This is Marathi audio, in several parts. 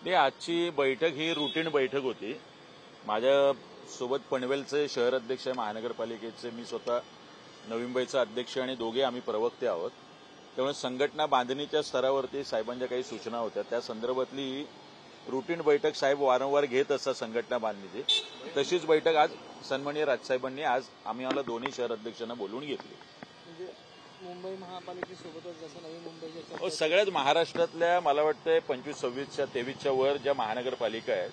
नाही, आजची बैठक ही रुटीन बैठक होती। माझ्या सोबत पनवेलचे शहर अध्यक्ष महानगरपालिकेचे, मी स्वतः नवी मुंबईचा अध्यक्ष आणि दोघे आम्ही प्रवक्ते आहोत। त्यामुळे संघटना बांधणीच्या स्तरावरती साहेबांच्या काही सूचना होत्या, त्या संदर्भातली रुटीन बैठक साहेब वारंवार घेत असतात संघटना बांधणीची। तशीच बैठक आज सन्माननीय राजसाहेबांनी आज आम्हाला दोन्ही शहर अध्यक्षांना बोलवून घेतली। मुंबई महापालिकेसोबतच जसं नवी मुंबईच्या सगळ्याच महाराष्ट्रातल्या मला वाटतं 25, 26च्या 23च्या वर ज्या महानगरपालिका आहेत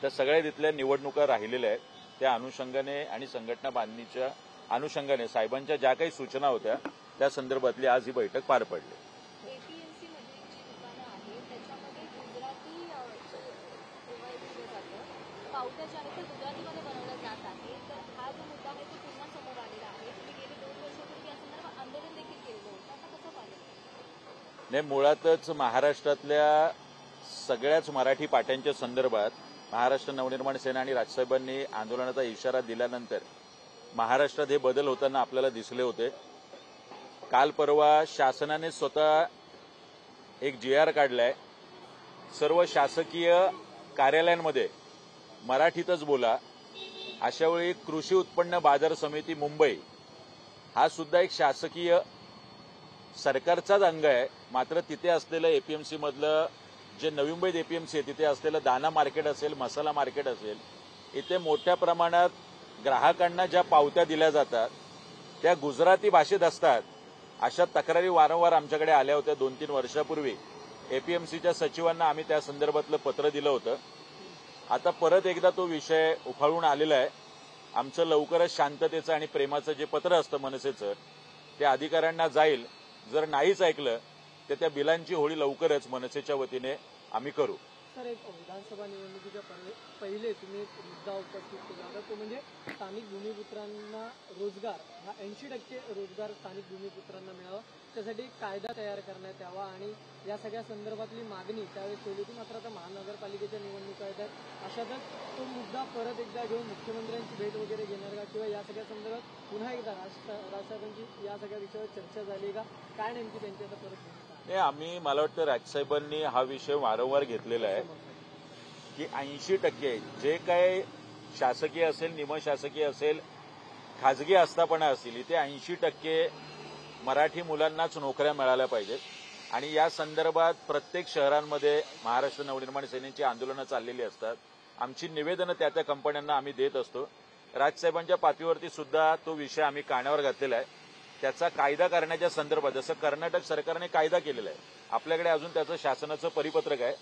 त्या सगळ्या तिथल्या निवडणुका राहिलेल्या आहेत, त्या अनुषंगाने आणि संघटना बांधणीच्या अनुषंगाने साहेबांच्या ज्या काही सूचना होत्या त्या संदर्भातली आज ही बैठक पार पडली। नाही, मुळातच महाराष्ट्रातल्या सगळ्याच मराठी पाट्यांच्या संदर्भात महाराष्ट्र नवनिर्माण सेना आणि राजसाहेबांनी आंदोलनाचा इशारा दिल्यानंतर महाराष्ट्रात हे बदल होताना आपल्याला दिसले होते। काल परवा शासनाने स्वतः एक GR काढलाय, सर्व शासकीय कार्यालयांमध्ये मराठीतच बोला। अशा वेळी कृषी उत्पन्न बाजार समिती मुंबई हा सुद्धा एक शासकीय सरकारचाच अंग आहे, मात्र तिथे असलेलं APMC मधलं जे नवी मुंबईत APMC आहे तिथे असलेलं दाना मार्केट असेल, मसाला मार्केट असेल, इथे मोठ्या प्रमाणात ग्राहकांना ज्या पावत्या दिल्या जातात त्या गुजराती भाषेत असतात। अशा तक्रारी वारंवार आमच्याकडे आल्या होत्या। 2-3 वर्षापूर्वी APMCच्या सचिवांना आम्ही त्या संदर्भातलं पत्र दिलं होतं। आता परत एकदा तो विषय उफाळून आलेला आहे। आमचं लवकरच शांततेचं आणि प्रेमाचं जे पत्र असतं मनसेचं ते अधिकाऱ्यांना जाईल। जर नाहीच ऐकलं तर त्या बिलांची होळी लवकरच मनसेच्या वतीने आम्ही करू। सर, एक विधानसभा निवडणुकीच्या पहिले तुम्ही एक मुद्दा उपस्थित केला होता, तो म्हणजे स्थानिक भूमिपुत्रांना रोजगार, हा 80% रोजगार स्थानिक भूमिपुत्रांना मिळावा, त्यासाठी कायदा तयार करण्यात यावा आणि या सगळ्या संदर्भातली मागणी त्यावेळी केली होती। मात्र आता महानगरपालिकेच्या निवडणुका येतात, अशातच तो मुद्दा परत एकदा घेऊन मुख्यमंत्र्यांची भेट वगैरे घेणार का, किंवा या सगळ्या संदर्भात पुन्हा एकदा राजसाहेबांची या सगळ्या विषयावर चर्चा झाली का, काय नेमकी त्यांची आता परत? नाही, आम्ही मला वाटतं राजसाहेबांनी हा विषय वारंवार घेतलेला आहे की 80% जे काय शासकीय असेल, निमशासकीय असेल, खाजगी आस्थापना असतील, इथे 80% मराठी मुलांनाच नोकऱ्या मिळाल्या पाहिजेत। आणि या संदर्भात प्रत्येक शहरांमध्ये महाराष्ट्र नवनिर्माण सेनेची आंदोलनं चाललेली असतात। आमची निवेदनं त्या कंपन्यांना आम्ही देत असतो। राजसाहेबांच्या पातळीवरती सुद्धा तो विषय आम्ही कानावर घातलेला आहे। त्याचा कायदा करण्याच्या संदर्भात जसं कर्नाटक सरकारने कायदा केलेला आहे, आपल्याकडे अजून त्याचं शासनाचं परिपत्रक आहे,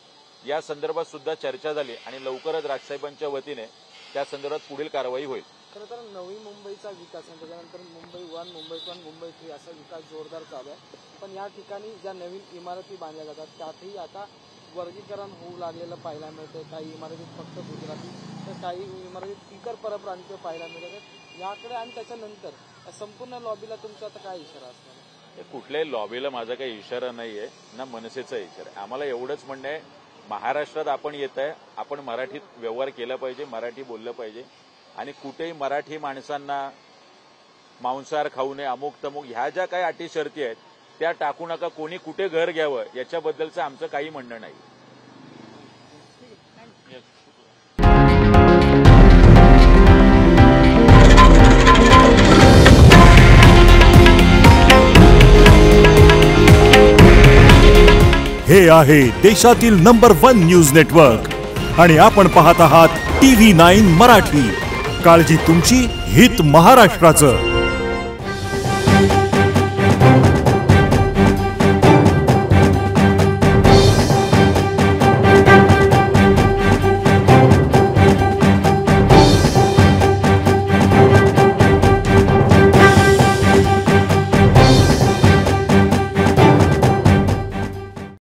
या संदर्भात सुद्धा चर्चा झाली आणि लवकरच राजसाहेबांच्या वतीने त्या संदर्भात पुढील कारवाई होईल। खरं तर नवी मुंबईचा विकास आणि त्याच्यानंतर मुंबई 1, मुंबई 2, मुंबई 3 असा विकास जोरदार चालू आहे। पण या ठिकाणी ज्या नवीन इमारती बांधल्या जातात त्यातही आता वर्गीकरण होऊ लागलेलं पाहायला मिळतं। काही इमारतीत फक्त गुजराती तर काही इमारतीत इतर परप्रांतीय पाहायला मिळतात। याकडे आणि त्याच्यानंतर संपूर्ण लॉबीला तुमचा आता काय इशारा असणार? कुठल्याही लॉबीला माझा काही इशारा नाहीये, ना मनसेचा इशारा आहे। आम्हाला एवढंच म्हणणं आहे, महाराष्ट्रात आपण येत आहे, आपण मराठीत व्यवहार केला पाहिजे, मराठी बोललं पाहिजे आणि कुठेही मराठी माणसांना मांसाहार खाऊ नये, अमुक तमुक ह्या ज्या काही अटी शर्ती आहेत त्या टाकू नका। कोणी कुठे घर घ्यावं याच्याबद्दलचं आमचं काही म्हणणं नाही। हे आहे देशातील नंबर 1 न्यूज नेटवर्क आणि आपण पाहत आहात TV9 मराठी। काळजी तुमची, हित महाराष्ट्राचं।